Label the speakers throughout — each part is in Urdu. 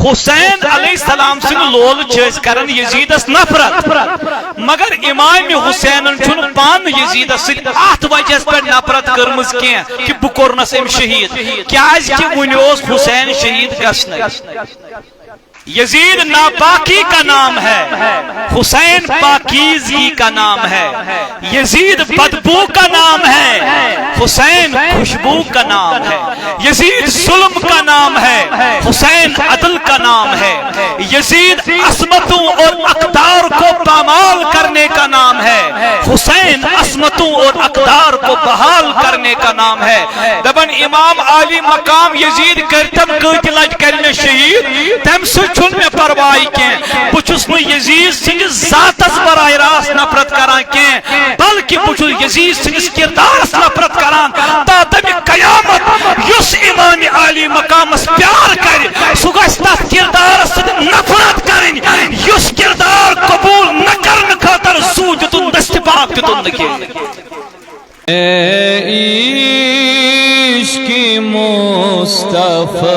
Speaker 1: حسین علیہ السلام سن لول چیز کرن یزیدس نفرت مگر امام حسین چھن پان یزیدس سن آت وجہ پر نفرت کرمز کیا کہ بکورنس ام شہید کیاز کہ ونیوز حسین شہید گسن یزید ناپاکی کا نام ہے حسین پاکیزگی کا نام ہے یزید بدبو کا نام ہے حسین خوشبو کا نام ہے یزید ظلم کا نام ہے حسین عدل کا نام ہے یزید عصمتوں اور اقدار کو پامال کرنے کا نام ہے حسین عصمتوں اور اقدار کو بحال کرنے کا نام ہے دبن امام عالی مقام یزید کرتم قتل کرنے شہید تم سچ میں پروائی کیں بچس میں یزید سنگس ذاتس براہ راست نفرت کران کیں بلکہ بچس یزید سنگس کردارس نفرت کران تا دم قیامت یس امام عالی مقامس پیار کر سگس تس کردارس نفرت کرن یس کردار قبول نہ کرن خاطر سو دتن دستپاک دتن نکے
Speaker 2: عشق مصطفی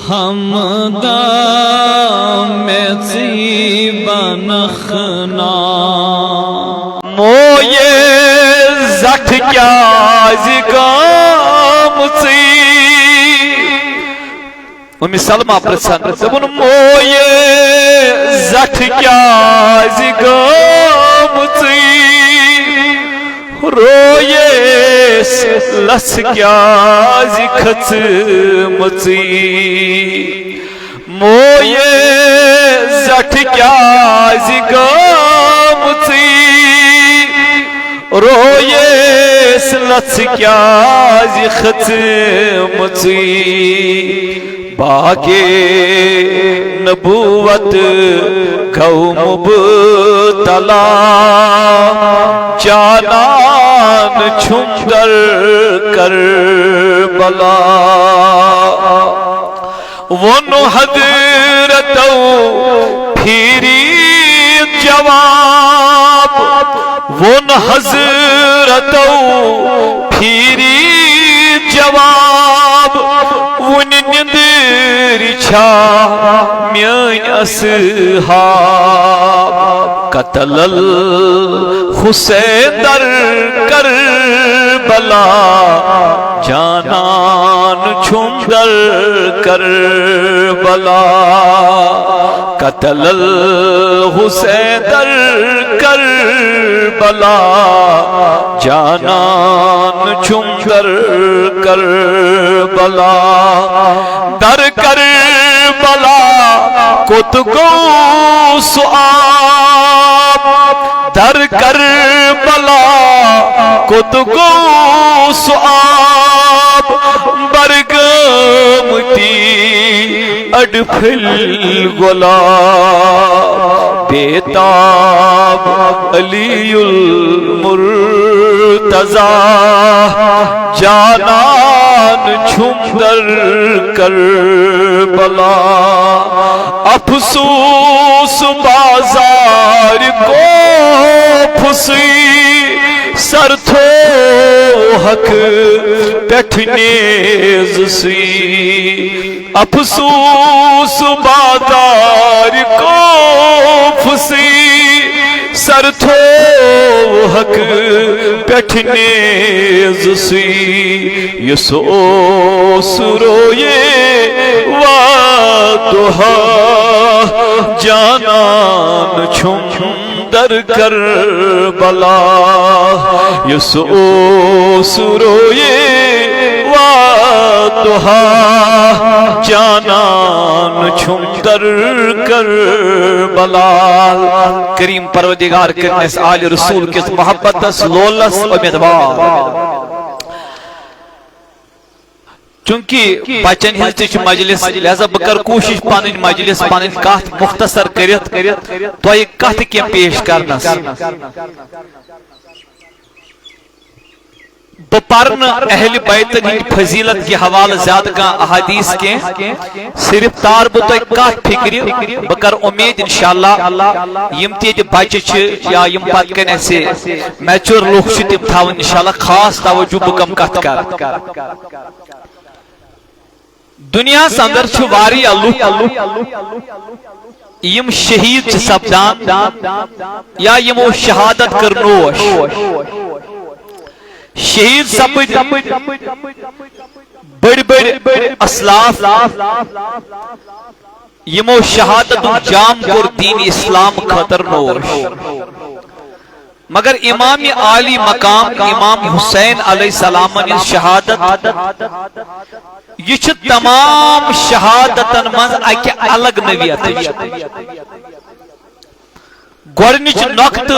Speaker 2: حمدہ میں بنخنا
Speaker 1: مویے زٹ کیا زکام امی سلمہ پرسن دبن مویے زٹ کیا زکام رویس لس کیا زکھت مچی مویے زٹ کیا زکام مچی رویس لس کیا زکھت مچی باقی نبوت گو مبتلا جانان چھندر کربلا ون حضرتو پھیری جواب ون حضرتو پھیری جواب ون نندر چھا میان اصحاب قتل الحسین در کربلا جانان چھندر کربلا قتل الحسین در کربلا جانان چھندر کربلا در کربلا کت گو سعاب در کربلا کت گو سعاب برگمتی اڈپھل گلا بیتاب علی المرتضی جانان چھندر کربلا افسوس بازار کو پھسی سر تھو حق پیٹھنیز سی افسوس بازار کو پھسی سر تھو حق پیٹھنیز سی یسوس روئے وادہا جانان چھندر کربلا یسوس روئے وادہا جانان چھندر کربلا کریم پروردگار کرنس آل رسول کس محبت لولس امیدوار چونکہ بچن ہز مجلس لہذا بکر کوشش پانی مجلس پانی کت مختصر کرت تو یہ کت کی پیش کرنا بپرن اہل بیتن ہند فضیلت کی حوالہ زیادہ کا احادیث کے صرف تار بتو کت فکر بکر امید انشاءاللہ یم تیج بچہ یا یم پت کن ایسے میچور لوگ تم تھاون انشاءاللہ خاص توجہ بکم کت کر دنیا اندر واری یم شہید سپدان یا یمو شہادت کرنوش شہید سپد بڑ بڑ اسلاف یمو شہادت جام کور دین اسلام خاطر نوش مگر امام عالی مقام امام حسین علیہ السلام شہادت یہ تمام شہادتن من اکہ الگ نویت گوڑنچ نقط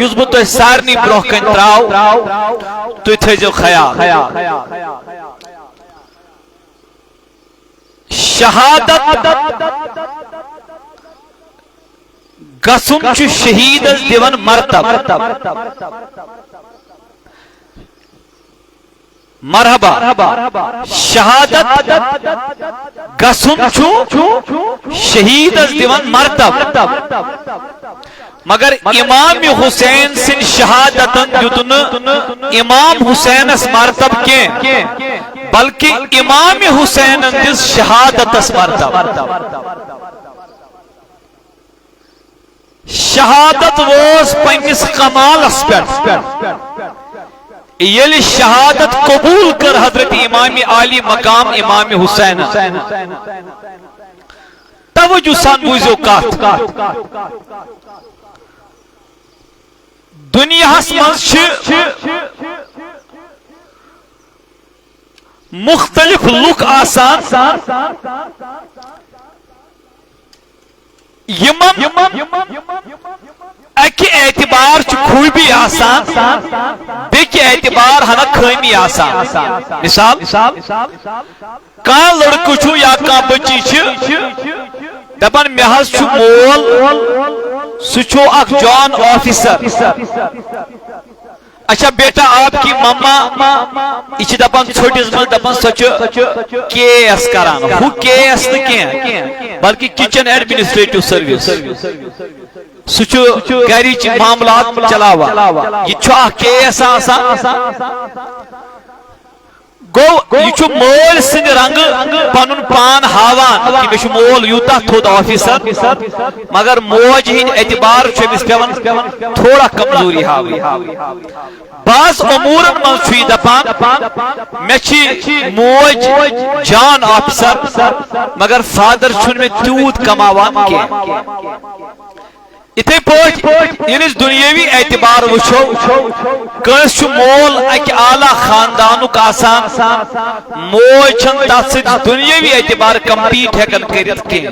Speaker 1: یس بہ تہ سارنی برہ کن تراو تھی تھیزو خیال شہادت گسن چھ شہید دیون مرتب مرحبا شہادت گسن چھ شہید دیون مرتب مگر امام حسین سن شہادتن دیتن امام حسین اس مرتب کی بلکہ امام حسین دس شہادت اس مرتب شہادت روز پنس کمالس پہ یل شہادت قبول کر حضرت امام عالی مقام امام حسین توجہ سان بوزو کات دنیا مز مختلف لوک آسان اکہ اعتبار خوبی آسان بیکہ اعتبار ہنا خامی آسان مثال کان لڑکہ چھو یا کان بچی چھ دپان مہز چھو مول سچو اک جوان آفیسر اچھا بیٹا آپ کی ماما یہ دپان چھوٹس مل دپان سچ کے ایس کران ہو کے ایس نہ بلکہ کچن ایڈمنسٹریٹو سروس سچو گھرچ معاملات چلاوا یہ چھو اک کے ایس آسان گو یہ مول سند رنگ پن پان ہاوان کہ مے مول یوتا تھوت آفیسر مگر موج ہند اعتبار امس پیوان تھوڑا کمزوری ہاوی بعض امورن من دپان مے موج جان آفیسر مگر فادر چھن میں تیوت کماوان کی اتھے پوچھ یعنی دنیاوی اعتبار وچھو کنس مول اک اعلی خاندانک آسان موج چھن تس سۭتۍ دنیاوی اعتبار کمپیٹ ہیکن کرت کی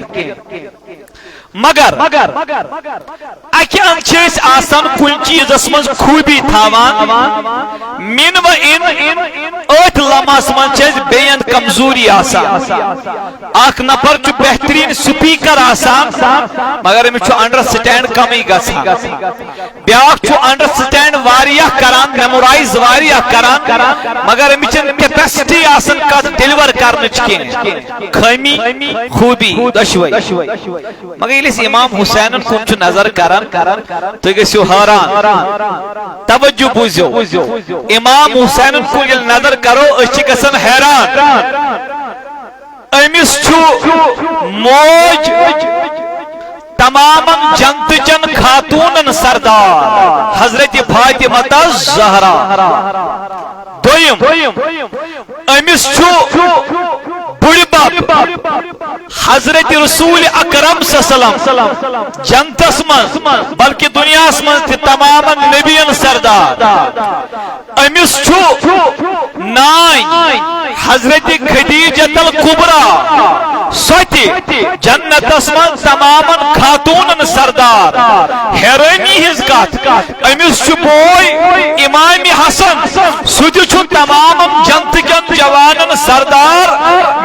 Speaker 1: مگر اکہ اندس آسان کن چیزس من خوبی تھاوان من و ان ات لمحس من بین کمزوری آسان اخ نفر چھ بہترین سپیکر آسان مگر امس انڈرسٹینڈ کمی گژھان بیاکھ چھ انڈرسٹینڈ واریاہ کران میمورائز واریاہ کران مگر امس کیپیسٹی آسان کت ڈیلیور کرنچ کی خامی خوبی دشوئی مگر امام حسین کن چھ نظر کران تو گژھو حیران توجہ بوزو امام حسین کن یل نظر کرو اس گژھن حیران امس چھ موج تمام جنت چن خاتون سردار حضرت فاطمہ زہرا دویم امس چھ حضرت رسول اکرم صلی اللہ علیہ وسلم جنتس من بلکہ دنیا من تمام نبیین سردار امس چھ نائن حضرت خدیجۃ الکبریٰ سوتی جنتس من تمام خاتون سردار حیرانی ہز کت امس چھ بوئی امام حسن سہ چھ تمام جنت کن جوانن سردار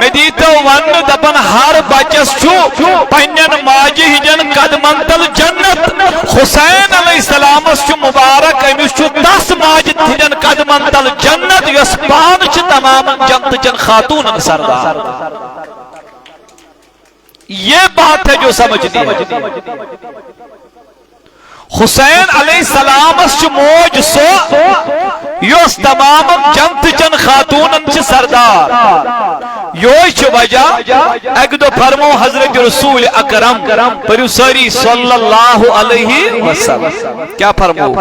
Speaker 1: مدیتو ون دپن ہر بچس چھ پنن ماجہ ہندین قدمن تل جنت حسین علیہ السلام چھ مبارک امس چھ 10 ماجہ ہندین قدمن تل جنت یس پان چھ تمام جنت چن خاتون سردار یہ بات ہے جو سمجھنی ہے حسین علیہ السلام چھ موج سو یس تمام جنت چن خاتون چھ سردار یہ وجہ ایک دو فرمو حضرت رسول اکرم پر ساری صلی اللہ علیہ وسلم کیا فرمو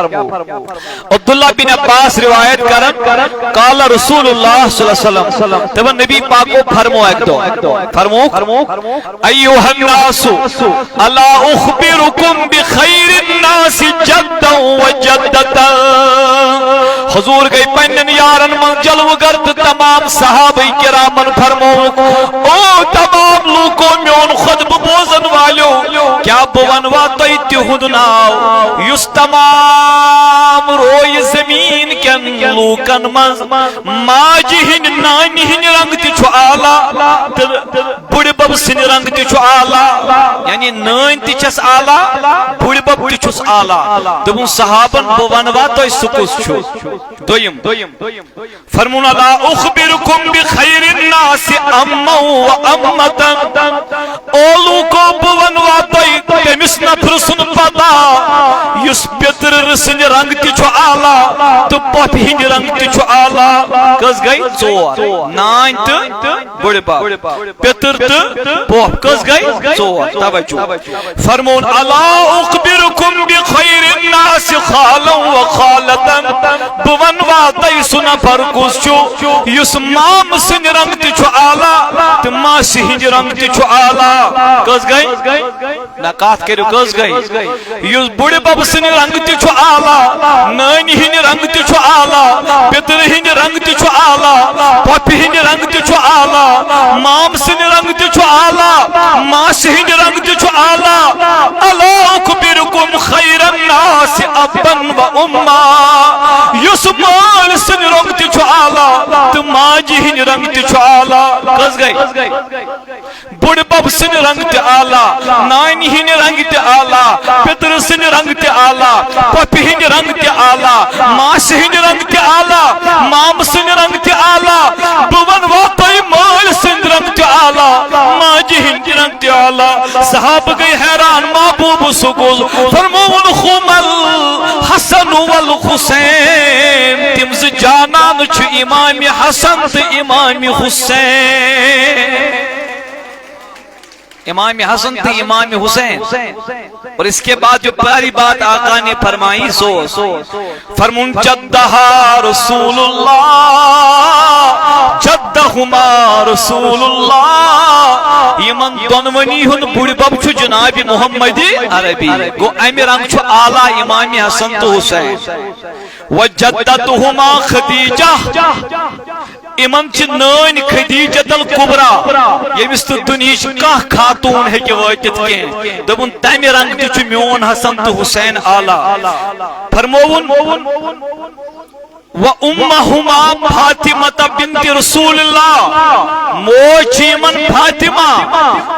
Speaker 1: عبداللہ بن عباس روایت کرن قال رسول اللہ صلی اللہ علیہ وسلم تب نبی پاک کو فرمو ایک دو فرمو ایوہ الناس الا اخبرکم بخیر الناس جدا و جدتا حضور گئی پنن یارن من جلو گرد تمام صحابہ کرامن فرمو او تمام لوگوں میون خطب بوزن والو کیا بونوا توی تہد ناو یس تمام روی زمین کن لوکن مز ماجی ہن نانی ہن رنگ تی چھو آلا بڑی بب سن رنگ تی چھو آلا یعنی نان تی چھس آلا بڑی بب تی چھس آلا دبون صحابن بونوا توی سکس چھو دویم فرمون لا اخبرکم بخیر الناس اما و امتا اولو کو بونوا توی تمس نفر سن پتا یس پیتر رسن رنگ تی چھو آلا تو پاپ ہن رنگ تی چھو آلا کس گئی ژور نان تو بڑی باپ پیتر تو پاپ کس گئی ژور توجہ فرمون الا اخبرکم بخیر الناس خالا و خالتا بونوا توی سن پر کس چھو یس مام سن رنگ تی چھو آلا تو ماسی ہن رنگ تی چھو آلا کس گئی نکات کرو کس گئی یس بڑی باب سن رنگ تی چھو آلا نانی ہن رنگ تی چھو آلا پیتر ہن رنگ تی چھو آلا پاپی ہن رنگ تی چھو آلا مام سن رنگ تی چھو آلا ماسی ہن رنگ تی چھو آلا الا اخبرکم خیر الناس ابا و اما یس مال سن رنگ تی چھو آلا تو ماجی ہن رنگ تی چھو آلا کس گئی بڑی باب سن رنگ تی آلا نانی ہن رنگ تی آلا پیتر سن رنگ تی آلا پاپی ہن رنگ تی آلا ماسی ہن رنگ تی آلا مام سن رنگ تی آلا بون واقعی مال سن رنگ تی آلا ماجی ہن رنگ تی آلا صحاب گئی حیران محبوب سکوز فرمون خومل حسن والحسین تمز جانان چھ امام حسن تو امام حسین امام حسن تھی امام حسین اور اس کے بعد جو پہلی بات آقا نے فرمائی سو فرمون جدہا رسول اللہ جدہما رسول اللہ یمن دونونی ہن بڑی بب چھو جناب محمد عربی گو امی رنگ چھو آلہ امام حسن تو حسین وجدتہما خدیجہ امن چھ نان خدیجۃ الکبریٰ یمس تو دنیاچ کانٛہہ خاتون ہیکہ وٲتِتھ کینٛہہ دوٚپُن تمہِ رنگ تہِ چھُ میون حسن تو حسین آلہ فرمووُن وَأُمَّهُمَا فاطمة بنت رسول اللہ موج یمن فاطمہ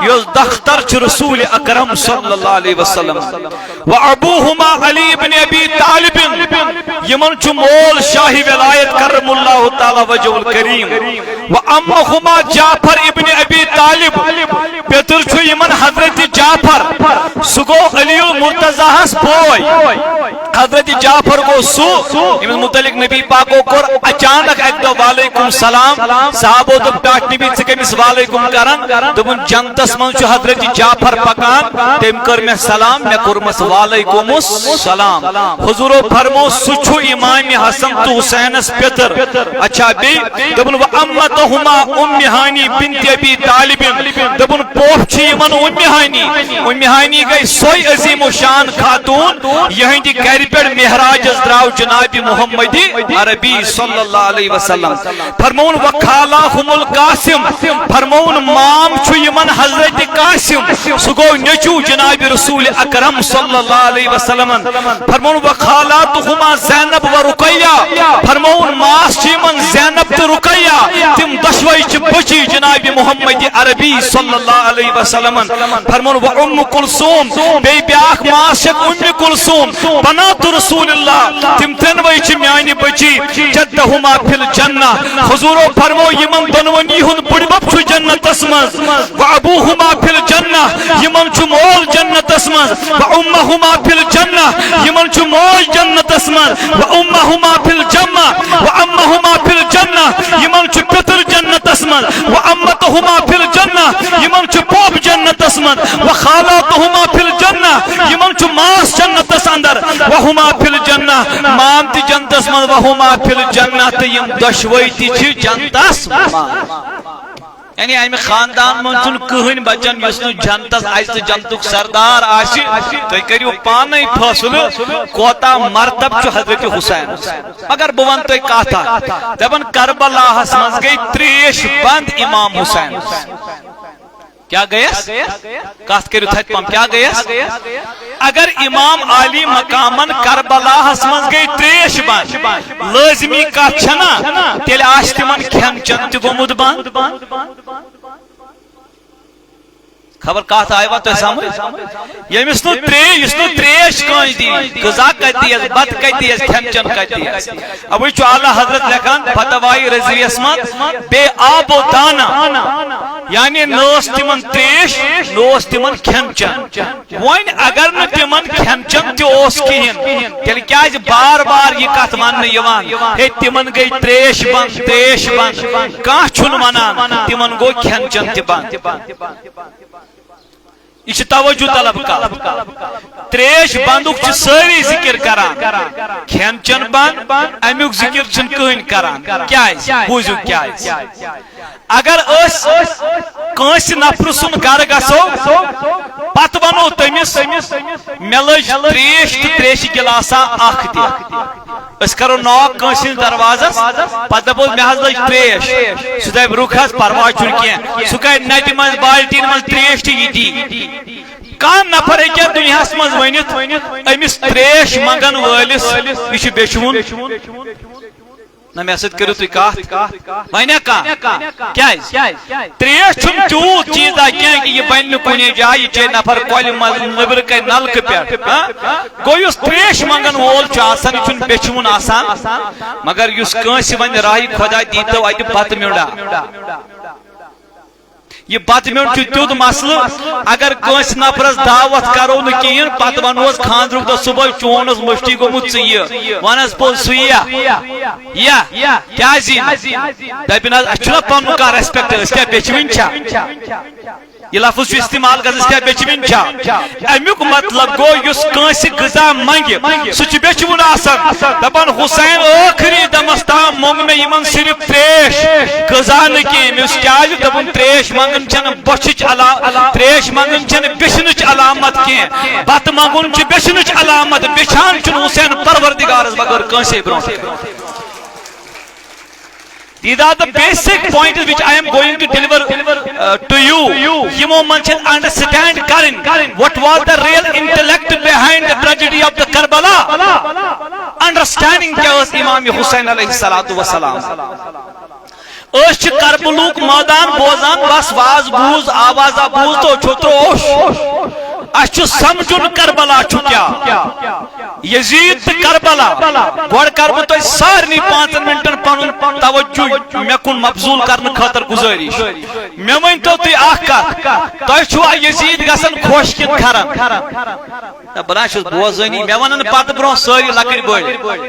Speaker 1: یس دختر چھ رسول اکرم صلی اللہ علیہ وسلم وَأَبُوهُمَا علی بن ابی طالب یمن چھ مول شاہی ولایت کرم اللہ تعالی وجہ الکریم وَأَمَّهُمَا جعفر ابن ابی طالب پیتر چھ یمن حضرت جعفر سگو علی المرتضیٰ بوئے حضرت جعفر کو سو امن متعلق نبی پاکو کور اچانک ایک دو وعلیکم السلام صحابو دب ڈاٹ نبی سکمیس وعلیکم کرن دبن جنتس من چھو حضرت جعفر پکان تیم کر میں سلام میں کرمس وعلیکم السلام حضور فرمو سچو امام حسن تو حسین اس پیتر اچھا بھی دبن وَأَمَّتَهُمَا اُمِّحانی بنت ابی طالب دبن پوپ چھی من اُمِّحانی گئی سوئی عظیم و شان خاتون یہاں دی گھر پر مہراج ازدراو جناب محمد عربی صلی اللہ علیہ وسلم فرمون وَخَالَاهُمُ الْقَاسِمُ فرمون مام چھو یمن حضرت قاسم سگو نچو جناب رسول اکرم صلی اللہ علیہ وسلم فرمون وَخَالَاتُهُمَا زینب و رقیہ فرمون ماس چھ یمن زینب تو رقیہ تم دشوئی چھ بچی جناب محمد عربی صلی اللہ علیہ وسلم فرمون وَأُمُّ كُلْثُوم بے بیاک ماس چھ ام کلثوم بنات رسول اللہ تم تنوئی چھ میانی بچی جدہما فی الجنہ حضورو فرمو یمن دنونی ہن بڑی بب چھو جنت اسمز وعبوہما فی الجنہ یمن چھو مول جنت اسمز وعمہما فی الجنہ یمن چھو مول جنت اسمز وعمہما فی الجنہ وعمہما فی الجنہ یمن چھو پتر جنت اسمز وعمتہما الجنہ یمن چھ پوپ جنتس من وخالاتهما فی الجنہ یمن چھ ماس جنتس اندر وہما فی الجنہ مام تی جنتس من وہما فی الجنہ تے یم دشوئی تی چھ جنتس یعنی امہ خاندان من چھن کہن بچن یس نہ جنتس آس تو جنتک سردار آسی تُہۍ کٔرِو پانے فٲصلہٕ کوتاہ مرتب چھُ حضرت حسین مگر بہٕ ونہٕ تۄہہِ کتھ اکھ دپان کربلاہس منٛز گٔے تریش بند امام حسین کیا گیس کتھ کٔرِو تھد پم کیا گیس اگر امام علی مقامن کربلاہس منٛز گٔے تریش بند لٲزمی کتھ چھنا تیٚلہِ آسہِ تِمن کھٮ۪ن چٮ۪ن تہِ گوٚمُت بند خبر کتھ آیوا تۄہہِ سمجھ ییٚمِس نہٕ تریش کٲنٛسہِ دی غذا کتہِ دیس بتہٕ کتہِ دیس کھٮ۪ن چٮ۪ن کتہِ دیس اوے چھُ اعلیٰ حضرت لیکھان فتوائے رضویس منٛز بے آب و دانہ یعنی نہ ٲس تِمن تریش نہ اوس تِمن کھٮ۪ن چٮ۪ن وۄنۍ اگر نہٕ تِمن کھٮ۪ن چٮ۪ن تہِ اوس کِہیٖنۍ تیٚلہِ کیازِ بار بار یہِ کتھ وننہٕ یِوان ہے تِمن گٔے تریش بند کانٛہہ چھُنہٕ ونان تِمن گوٚو کھٮ۪ن چٮ۪ن تہِ بند یہ توجہ طلب کر تریش بندک ساری ذکر کران کھین چن بند امیک ذکر چھ کہین کران کیاز بوزو کیاز اگر اس کانس نفر سن گھر گژھو پتہ ونو تمس مے لج تریش تو تریش گلاسا اخ دِ اس کرو ناک کانس دروازس پتہ دپو مے حظ لج تریش سہ دپ رُک حظ پرواے چھُنہٕ کینٛہہ سہ کرِ نتہِ منٛز بالٹیٖن منٛز تریش تہِ یہِ دی کان نفر ہیٚکہِ دُنیاہس منٛز ؤنِتھ أمِس تریش منگن وٲلِس یہِ چھُ بیچھوُن نہ مے سۭتۍ کٔرِو تُہۍ کتھ وَنیا کانٛہہ کیازِ تریش چھُنہٕ تیوٗت چیٖزا کینٛہہ کہِ یہِ بنہِ نہٕ کُنہِ جایہِ یہِ چیٚیہِ نفر کۄلہِ منٛز نیٚبرٕ کَنہِ نلکہٕ پٮ۪ٹھ گوٚو یُس تریش منگن وول چھُ آسان یہِ چھُنہٕ بیچھوُن آسان مگر یُس کٲنٛسہِ وَنہِ راہہِ خۄدا دیٖتو اَتہِ بتہٕ میوٚنڈا یہ بت میون تیوت مسلہ اگر کنس نفرس دعوت کرو نا کہین پتہ ونوس خاندرک دہ صبح چونس مشتی گومت ژٕ ونس پوٚز سُہ کیازِ دپن حظ اسہ چھُنہ پنُن کانٛہہ ریسپیکٹ أسۍ کیٛاہ بیچوٕنۍ چھا یہ لفظ چھُ استعمال کران أسۍ کیٛاہ بیچوٕنۍ چھا امیُک مطلب گوٚو یُس کٲنٛسہِ غذا منگہِ سُہ چھُ بیچوُن آسان دپان حسین ٲخری دمس تام موٚنگ مےٚ یِمن صرف تریش غذا نہٕ کینٛہہ مےٚ اوس کیازِ دوٚپُن تریش منگن چھنہٕ بۄچھٕچ تریش منگن چھنہٕ بیچھنٕچ علامت کینٛہہ بتہٕ منگُن چھُ بیچھنٕچ علامت بیچھان چھُنہٕ حسین پروردگارس بغٲر کٲنٛسے برونٛٹھ These are the basic points which I am going to deliver to you. Yimo manchit understand Karin. What was the real intellect behind the tragedy of the Karbala? Understanding kya was Imam Hussain alayhi salatu wasalam. Osh Karbuluk Madan Bozan was booz awaza booz to chotrosh. اچھو سمجھن کربلا چھو کیا یزید کربلا گوڑ کربو تو سارنی 5 منٹن پنن توجہ مے کن مبذول کرن خاطر گزارش مے ون تو تی اخ تو چھو یزید گسن خوش کن کھرن بنا چھس بوزانی مے ونن پت برو ساری لکڑ بڑ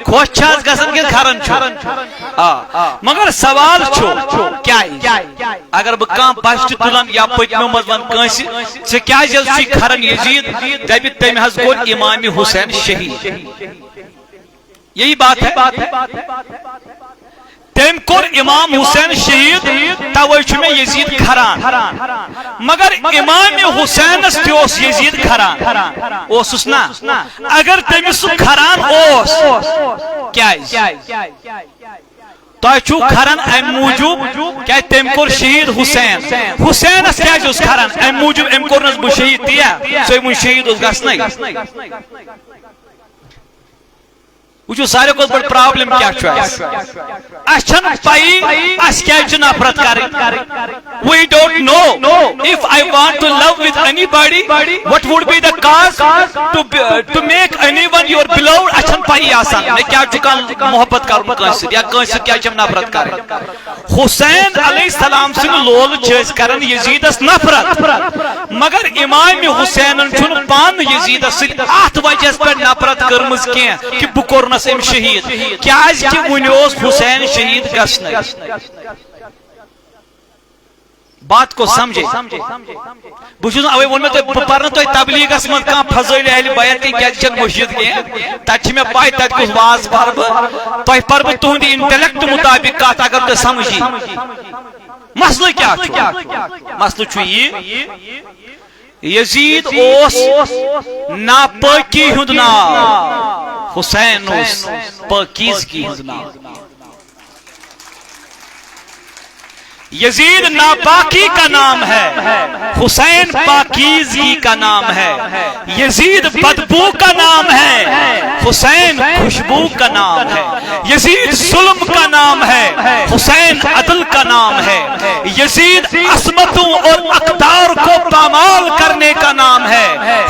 Speaker 1: خوش چھس گسن کن کھرن چھو مگر سوال چھو کیا اگر بہ کان بچ تلن یا پتمو مز ون کانسی ژ کیا جل چھ کھرن یزید دبی تم حض گو امام حسین شہید یہی بات ہے تم کور امام حسین شہید توے چھ میں یزید کھران مگر امام حسین تیوس یزید کھران اوسس نا اگر تمس کھران اوس کیا تہو کھران ام موجوب کیا تم کور شہید حسین حسینس کیا کھران ام موجوب ام کورنس بہ شہید تیا سی ون شہید گھنائی وچو سارے کو بڑ پرابلم کیا اچھن پائی اس کیا نفرت کریں we don't know if I want to love with anybody what would be the cause to make anyone your beloved اچھن پائی آسان میں کیا چکا محبت کروں کنس یا کنس کیا چم نفرت کریں حسین علیہ السلام سن لول چیز کرن یزیدس نفرت مگر امام حسین چھن پان یزیدس ات وجہ پر نفرت کرمز کی کہ بکورنس ام شہید کیاز کہ ونیوس حسین شہید گژھنٕے بات کو سمجھے بچھس اوے ون میں پرن تو تبلیغس من کان فضائل اہل بیت کی کیا مشید کی تت میں پائی تت کس واز پرب تو پرب تہند انٹلیکٹ مطابق کات اگر تو سمجھی مسئلہ کیا مسئلہ چھو یہ یزید اوس ناپاکی ہند نام حسین اوس پاکیزگی ہند نام یزید ناپاکی کا نام ہے حسین پاکیزگی کا نام ہے یزید بدبو کا نام ہے حسین خوشبو کا نام ہے یزید ظلم کا نام ہے حسین عدل کا نام ہے یزید عصمتوں اور اقدار کو پامال کرنے کا نام ہے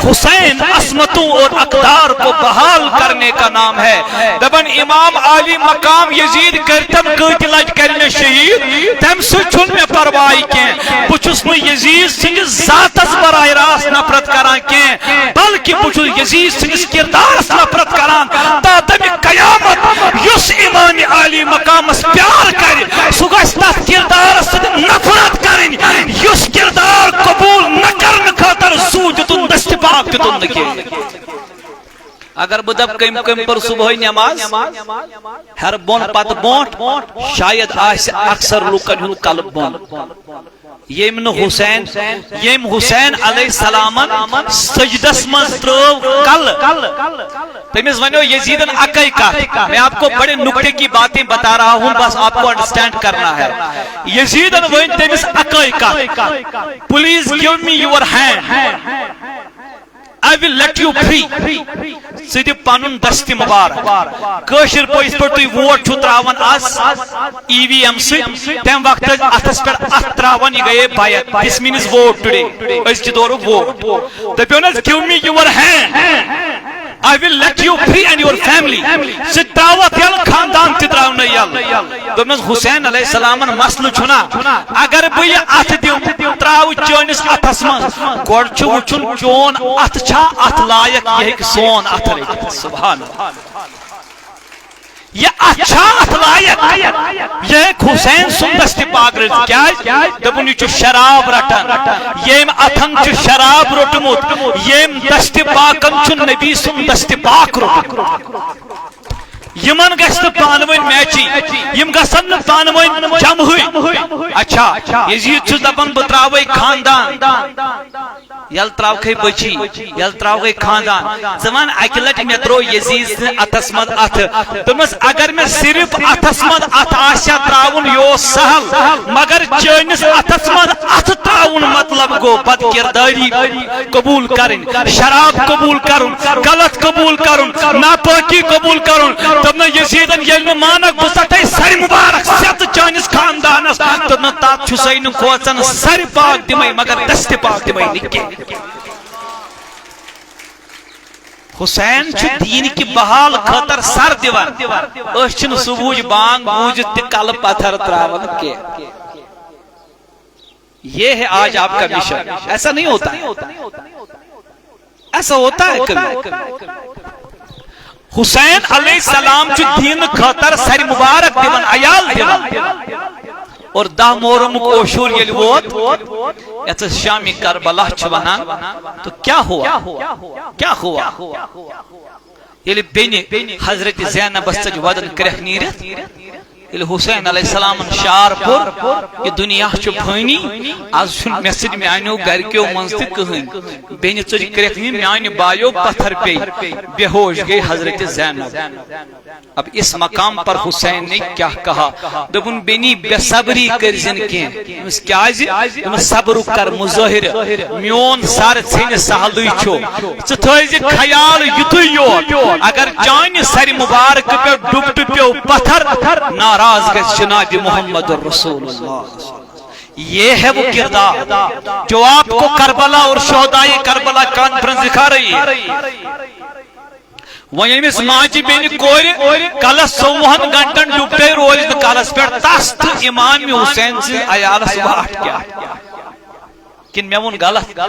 Speaker 1: حسین عصمتوں اور اقدار کو بحال کرنے کا نام ہے دبن امام عالی مقام یزید کرتم کت لٹ کرنے شہید تم سے چھن میں پروائی کیں بچھس میں یزید سنگس ذاتس براہ راست نفرت کران کیں بلکہ بچھس یزید سنگس کردارس نفرت کران تا دم قیامت یس امام عالی مقامس پیار کر سگس تس کردارس نفرت کرن یس کردار قبول نہ کرن خاطر سو دتن دست پاک دتن نکے اگر بدب کم کم پر صبح نماز ہر بون پت بونٹ شاید آس اکثر لوکن ہن قلب بون یم حسین علیہ السلام سجدس من ترو کل تمس ونو یزیدن اکئی کت میں آپ کو بڑے نکتے کی باتیں بتا رہا ہوں بس آپ کو انڈرسٹینڈ کرنا ہے یزیدن ون تمس اکئی کت please give me your hand I will let you free. Sidi panun dasti mubarak. Kashir po is per tu vote chu trawan as EVM se tem waqt atas per atrawan gaye bayat. This means vote today. Is chidoru vote. The pioneers give me your hand. I will let you free and your family. Sit dawat yal khandan tidraw na yal. Domas Hussein alayhi salam maslu chuna. Agar bu ye at diu traw chonis atas man. God chu chun chon at cha at layak ye son at re. Subhanallah. یہ اچھا اطلاعیت یہ حسین سن دستی پاک رہت کیا دبنی چو شراب رٹن یہ اتھن چو شراب رٹمت یہ دستی پاکن چو نبی سن دستی پاک رٹن یمن گشت پانوین میچی یم گسن پانوین جم ہوئی اچھا یزید چو دبن بتراوی خاندان یل تراو کھئی بچی یل تراو کھئی خاندان زمان اکلٹ میں ترو یزید سے اتسمد ات تمس اگر میں صرف اتسمد ات آشا تراون یو سہل مگر چینس اتسمد ات تراون مطلب گو بد کرداری قبول کرن شراب قبول کرن غلط قبول کرن ناپاکی قبول کرن تب نہ یزیدن یل مانک بسٹے سر مبارک ست چانس خاندانس تب نہ تات حسین کوچن سر پاک دمئی مگر دست پاک دمئی نکے حسین چھ دین کی بحال خطر سر دیوان اشن صبح بانگ بوجت کل پتھر تراون کے یہ ہے آج آپ کا مشن ایسا نہیں ہوتا ایسا ہوتا ہے کبھی حسین علیہ السلام چھ دین خطر سر مبارک دیوان عیال دیوان اور دہ محرم کو اشور یل ووت ایت شامی کربلا چھ تو کیا ہوا یل بینی حضرت زینب بستج ودن کرہ نیرت یل حسین علیہ السلام شار پور یہ دنیا چھ بھنی آج چھن مسجد میں آنیو گھر کیو منزد کہن بینی چھ کرہ نی میانی بایو پتھر پی بے ہوش گئی حضرت زینب اب اس مقام پر حسین نے کیا کہا دبن بینی بے صبری کر زن کے اس کیا تم صبر کر مظاہر میون سر چھن سہلوی چھو ژتھٲیزِ خیال یتھُے یوت اگر چانہِ سر مبارک پہ ڈبٹ پیو پتھر ناراض گژھِ جناب محمد رسول اللہ یہ ہے وہ کردار جو آپ کو کربلا اور شہدائے کربلا کانفرنس دکھا رہی ہے ویمس ماجی بین کور کلس 14 گھنٹن ڈبٹے روز کلس پر تست امام حسین سے عیالس واٹ کیا کن میں ون غلط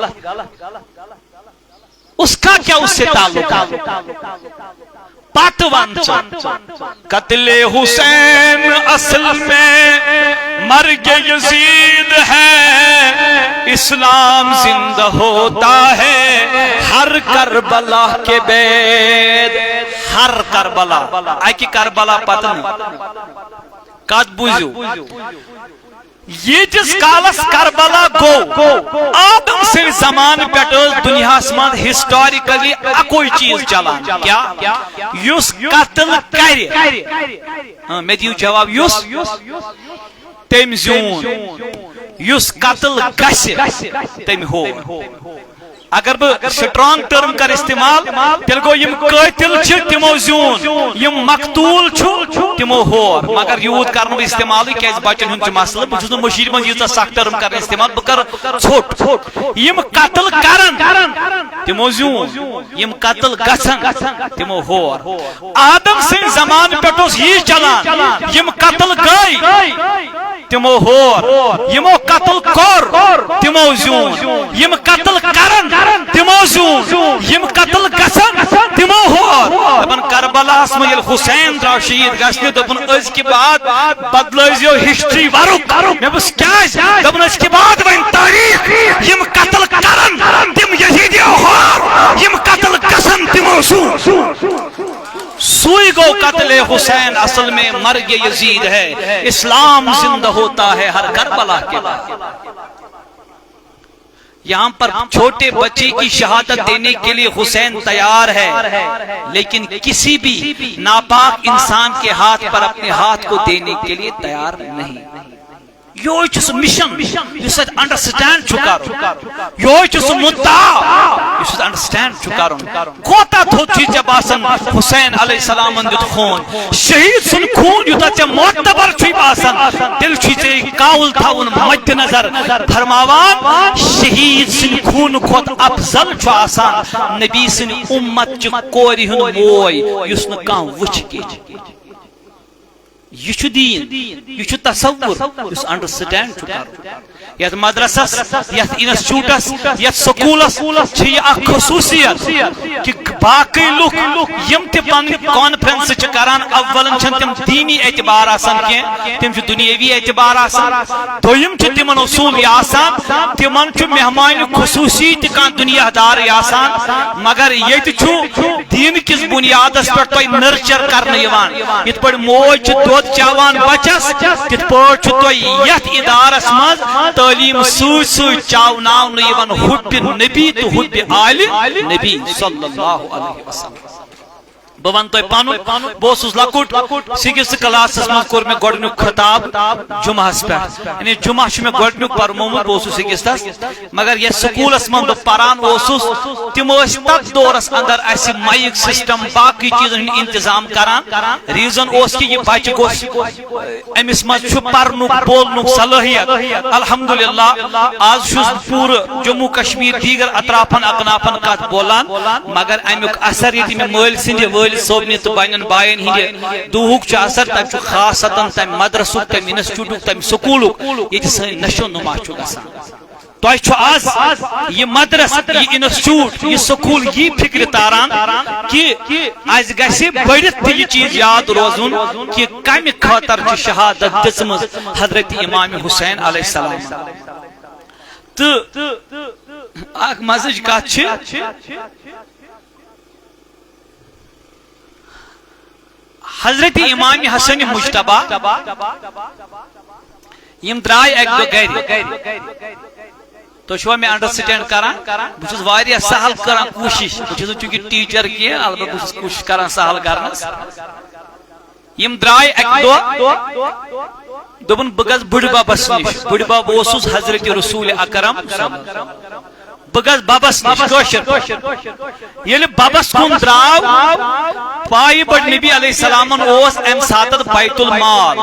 Speaker 1: اس کا کیا اس سے تعلق ہے پت ون قتل حسین اصل میں مرگ یزید ہے، اسلام زندہ ہوتا ہے ہر کربلا کے بعد. ہر کربلا اکہ کربلا پتہ کت بوزیو یتس کالس کربلا گو آدم سے زمان پہ دنیا من ہسٹوریکلی اکوئی چیز چلان کیا یس قتل کر میں دیو جواب یس تم زیون یس قتل گژھِ تم ہو. اگر بہ سٹرانگ ٹرم کر استعمال تیل گو یم قاتل چھ تمو زیون، یم مقتول چھ تمو ہور. مگر یوت کرن استعمال کیاز بچن ہن چھ مسئلہ بہ چھس مشیر من یژ سخت ٹرم کر استعمال بہ کر ژھوٹ. یم قتل کرن تمو زیون، یم قتل گژھن تمو ہور. آدم سن زمان پٹھ اوس یہ چلان یم قتل گئی تمو ہور، یمو قتل کور تمو زیون، یم قتل کرن تمو زیون، یم قتل گژھن تمو ہور. دپن کربلاس من یل حسین درو شہید گژھنہ دپن از کے بعد بدلٲیزیو ہسٹری ورک. مے بس کیاز دپن از کے بعد ون تاریخ یم قتل کرن تم یزیدیو ہور، یم قتل گژھن تمو زیون. سوئی گو قتل حسین اصل میں مرگ یزید ہے، اسلام زندہ ہوتا ہے ہر کربلا کے بعد. یہاں پر چھوٹے بچے کی شہادت دینے کے لیے حسین تیار ہے، لیکن کسی بھی ناپاک انسان کے ہاتھ پر اپنے ہاتھ کو دینے کے لیے تیار نہیں. یہ چھ مشن یس انڈرسٹینڈ چھ کرن، یہ چھ مدعا یس انڈرسٹینڈ چھ کرن. کوتا تھوت چھ باسان حسین علیہ السلام دیت خون، شہید سن خون یوتا چھ معتبر چھ باسان دل چھ قاول تھاون مد نظر فرماوان شہید سن خون کھوت افضل چھ آسان نبی سن امت چھ کوری ہن موئی یس نہ کان وچھ کے. یہ دین، یہ تصور اس انڈرسٹینڈ چھ کرن. یت مدرسس، یت انسٹیٹیوٹس، یت سکولس چھ یہ اخ خصوصیت کہ باقی لوگ یم تہ پن کانفرنس چھ کران اولن چھن تم دینی اعتبار آسان کی، تم چھ دنیاوی اعتبار آسان. دویم چھ تمن اصول آسان، تمن چھ مہمان خصوصی تہ کان دنیا دار آسان. مگر یت چھ دین کس بنیادس پہ تہ نرچر کرنے یوان. یت پڑ موج دود چاوان بچس تت پہ تہ یت ادارس مز تعلیم سوچ سوچ چاوناون یوان حب نبی تو حب آل نبی صلی اللہ علیہ وسلم. بہ ون تہ پن بہس لکٹ سکس کلاسس من کور میں گۄڈنیُک خطاب جمعہس پہ، یعنی جمعہ چھ میں گۄڈنیُک پرمومت بہ سکستس. مگر یہ سکولس من بہ پران تم تک دورس اندر اس مائک سسٹم باقی چیزن ہند انتظام کران. ریزن کہ یہ بچہ گوس امس من پرنک بولنک صلاحیت. الحمدللہ آج چھس پور جموں کشمیر دیگر اطرافن اکنافن کت بولان. مگر امیک اثر یہ مے مل سند ول صوبنی تو بین بائن ہند دہک اثر تم خاص تم مدرسک تم انسٹیٹیوٹ تم سکولک یہ سن نشو نما گھان. تہ آز یہ مدرس، یہ انسٹیٹیوٹ، یہ سکول یہ فکر تاران کہ آز گھس بڑھت یہ چیز یاد روزن کہ کم خاطر شہادت دم حضرت امام حسین علیہ السلام. تو اخ مزج کت حضرت امام حسن مجتبہ یم درائے ایک دو گھر. تو چھوا میں انڈرسٹینڈ کران بہت واریاہ سہل کران کوشش بہت چونکہ ٹیچر کی البتہ بہت کوشش کران سہل کرنس. یم درائے ایک دو دپن بہ گژھٕ بُڈِ ببس نش. بُڈِ بب اوسُس حضرت رسول اکرم بہ گژھٕ ببس نش کٲشر. ییٚلہِ ببس کُن درٛاو پایہِ پٲٹھۍ نبی علیہ السلام اوس امہِ ساتہٕ بیت المال.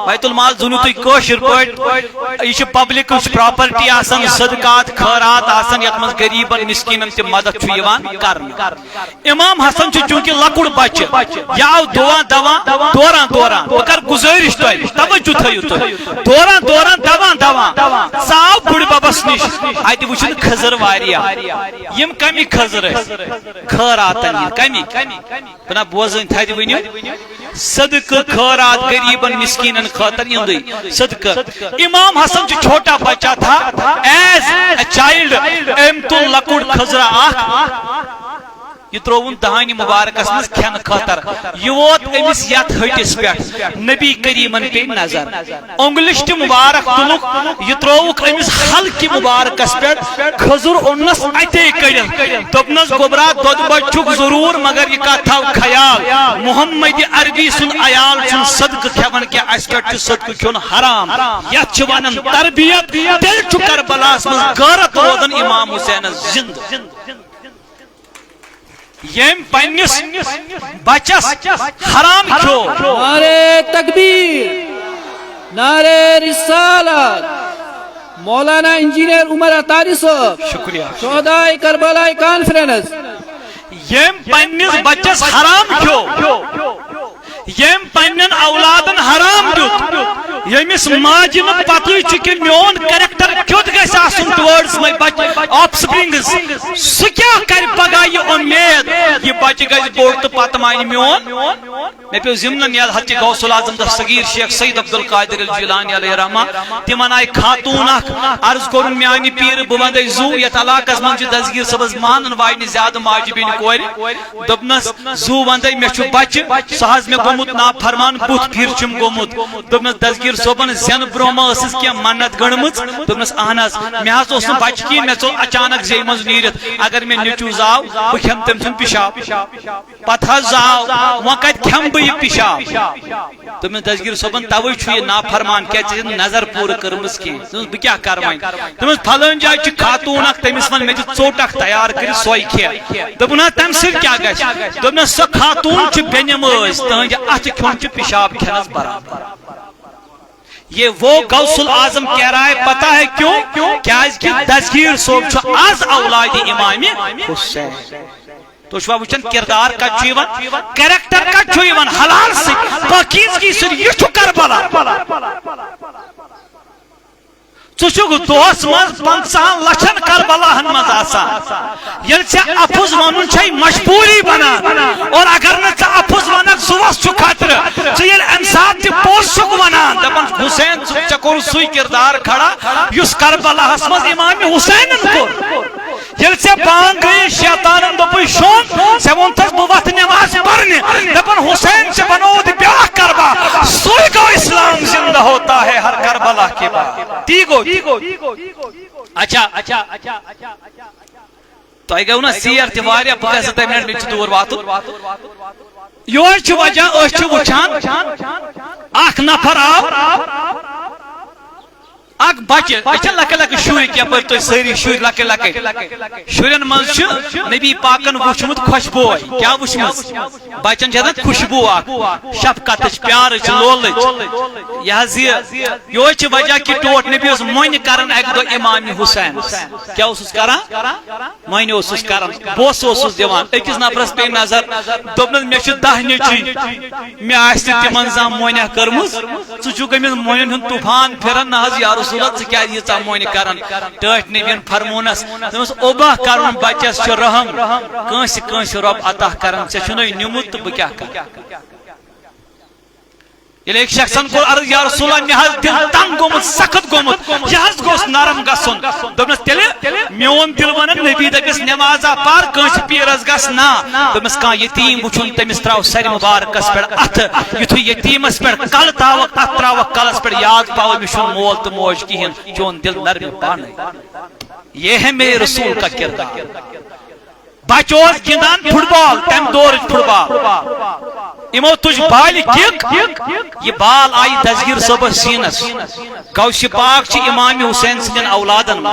Speaker 1: بیت المال زٲنِو تُہۍ کٲشِر پٲٹھۍ یہِ چھِ پبلک پراپرٹی آسان، صدقات خٲرات آسان یتھ منٛز غریٖبن مسکیٖنن تہِ مدد چھُ یِوان کرنہٕ. امام حسن چھُ چوٗنٛکہِ لۄکُٹ بچہِ یہِ آو دوا دوران دوران بہٕ کرٕ گُزٲرِش تۄہہِ توجہ تھٲیِو تُہۍ دوران دوران دوان ژٕ آو بُڈِ ببس نش. اتہِ وٕچھُن خضر واریاہ یم کمی خزر خیراتن کمی بنا بوزن تھد ونیو صدقہ خیرات غریبن مسکینن خاطر یندی صدقہ امام حسن جو چھوٹا بچہ تھا ایز اے چائلڈ ام تو لکوڑ خزرہ یہ ترون دہانی مبارکس مز کھین خاطر یہ ووت امس یت ہٹس پہ نبی کریمن پہ نظر انگلشٹ مبارک تلک یہ تروک امس حلق مبارکس پہ کھزر اونس اتے کڑ دپنس گوبرا دود بچک ضرور مگر یہ کت تھو خیال محمد عربی سن عیال چھ صدقہ کھیون کہ اس پہ صدقہ کھیون حرام یت چھ ونن تربیت تیل چھ کربلاس مز غیرت روزن امام حسین زند یم پنس بچس حرام کھو
Speaker 3: نعرے تکبیر نعرے رسالت مولانا انجینئر عمر عطاری صاحب
Speaker 1: شکریہ
Speaker 3: شہدائے کربلا کانفرنس
Speaker 1: یم پنس بچس حرام کھو یم پنن اولادن حرام دیت یمس ماجن پتہ کہ میون کریکٹر کیت گژھِ آسن ٹورڈس مائی بچہ آف سپرنگز سہ کیا کر پگہ یہ امید یہ بچہ گژھِ بوڑ تو پتہ مان میون مے پیو ضمن یاد حضرت غوث العظم دستگیر شیخ سید عبد القادر الجیلانی علیہ رحمہ تمن آئی خاتون اخ عرض کرن میانی پیر بہ وندے زو یت علاقس من دستگیر صبس مانن واجنہ زیادہ ماجہ بین کور دپنس زو وندے مے چھ بچہ سہ حظ مے گومت نا فرمان بت پھر چم گومت دپنس دستگیر صوبن زین برما اسس کی منت گنمت دپنس اہنس مے ہس اوس بچ کی مے ژول اچانک زی مز نیرت اگر مے نیچو زاو بہ کھم تم سن پیشاب پتہ زاو و کت کھم بہ یہ پیشاب دپنس دستگیر صوبن توے چھ یہ نافرمان کیا چھ نظر پور کرمس کی بہ کیا کر وین دپنس پھلن جائے چھ خاتون اخ تمس ون مے ژوٹ اخ تیار کر سوئی کھے دپنا تم سر کیا گژھِ دپنس سہ خاتون چھ بینماز تہنج اتھ کھون چھ پیشاب کھنس برابر یہ وہ غوث العظم کہہ رہا ہے پتہ ہے کیوں کیا اس کی دستگیر صوب چھ از اولاد امام حسین تو شوا وچن کردار کا چیون کریکٹر کا چیون حلال سے پاکیزگی سے یہ چھ کربلا ژٕ دۄہس منٛز 50 لچھن کربلاہن منٛز آسان ییٚلہِ ژےٚ اپُز ونُن چھے مجبوری بنان اور اگر نہٕ ژٕ اپُز ونکھ زُوس چھُ خطرٕ ژٕ ییٚلہِ امہِ ساتہٕ تہِ پوٚز چھُکھ ونان دپان حسین ژےٚ کوٚرُتھ سُے کردار کھڑا یُس کربلاہس منٛز امام حسینن کوٚر ییٚلہِ ژےٚ بانگ گٔیی شیطانن دوٚپُے شۄنگ ژےٚ ووٚنتھس بہٕ وتھٕ نٮ۪ماز پرنہِ دپان حسین ژےٚ بنووُتھ بیٛاکھ کربلا سُے گوٚو اسلام زندہ ہوتا ہے ہر کربلا کے بعد تی گوٚو اچھا تۄہہِ گوٚو نا سیر تہِ واریاہ بہٕ گژھٕ 2 منٹ مےٚ چھُ دوٗر واتُن یور چھُ وجہ أسۍ چھِ وٕچھان اکھ نفر آو اکھ بچہ اچھا لکہ لکہ شُرۍ کیپر تُہۍ سٲری شُرۍ لکہ لکہ شُرٮ۪ن منٛز چھُ نبی پاکن وٕچھمُت خوشبوے کیٛاہ وٕچھمٕژ بچن چھِ آسان خوشبو اکھ شفقتٕچ پیارٕچ لولٕچ یہِ حظ یہوے چھِ وجہ کہِ ٹوٹھ نبی اوس مۄنہِ کران اکہِ دۄہ امام حسین کیٛاہ اوسُس کران مۄنہِ اوسُس کران بوسہٕ اوسُس دِوان أکِس نفرس پیٚیہِ نظر دوٚپنس مےٚ چھِ 10 نیٚچوۍ مےٚ آسہِ نہٕ تِمن زانٛہہ مۄنیٛا کٔرمٕژ ژٕ چھُکھ أمِس مۄنٮ۪ن ہُنٛد طوفان پھِران نہ حظ یا رسول اللہ ژٕ کیٛازِ ییٖژاہ مۄنہِ کران ٹٲٹھۍ نبیَن فرمونس دوٚپمس اوبا کرُن بچس چھُ رحم کٲنٛسہِ کٲنٛسہِ رۄب عطا کران ژےٚ چھُنَے نیُمُت تہٕ بہٕ کیٛاہ کرٕ ییٚلہِ أکۍ شخصن کوٚر عرض یا رسول اللہ مےٚ حظ دِل تنگ گوٚمُت سخت گوٚمُت یہِ حظ گوٚژھ نرم گژھُن دوٚپنس تیٚلہِ میون دِل ونان نبی دپٮ۪س نٮ۪مازا پر کٲنٛسہِ پیٖرس گژھ نا دوٚپمس کانٛہہ یتیٖم وٕچھُن تٔمِس تراو سرِ مبارکس پٮ۪ٹھ اتھٕ یُتھُے یتیٖمس پٮ۪ٹھ کلہٕ تھاوکھ اتھ تراوکھ کلس پٮ۪ٹھ یاد پاو مےٚ چھُنہٕ مول تہٕ موج کِہیٖنۍ چون دل نرمہِ پانے یہ ہے میرے رسول کا کردار بچہ اوس گِنٛدان فٹ بال تمہِ دورٕچ فٹ بال یمو تُج بالہِ کِک یہ بال آئی دستگیر صٲبس سینس غوث پاک چھ امام حسین سندین اولادن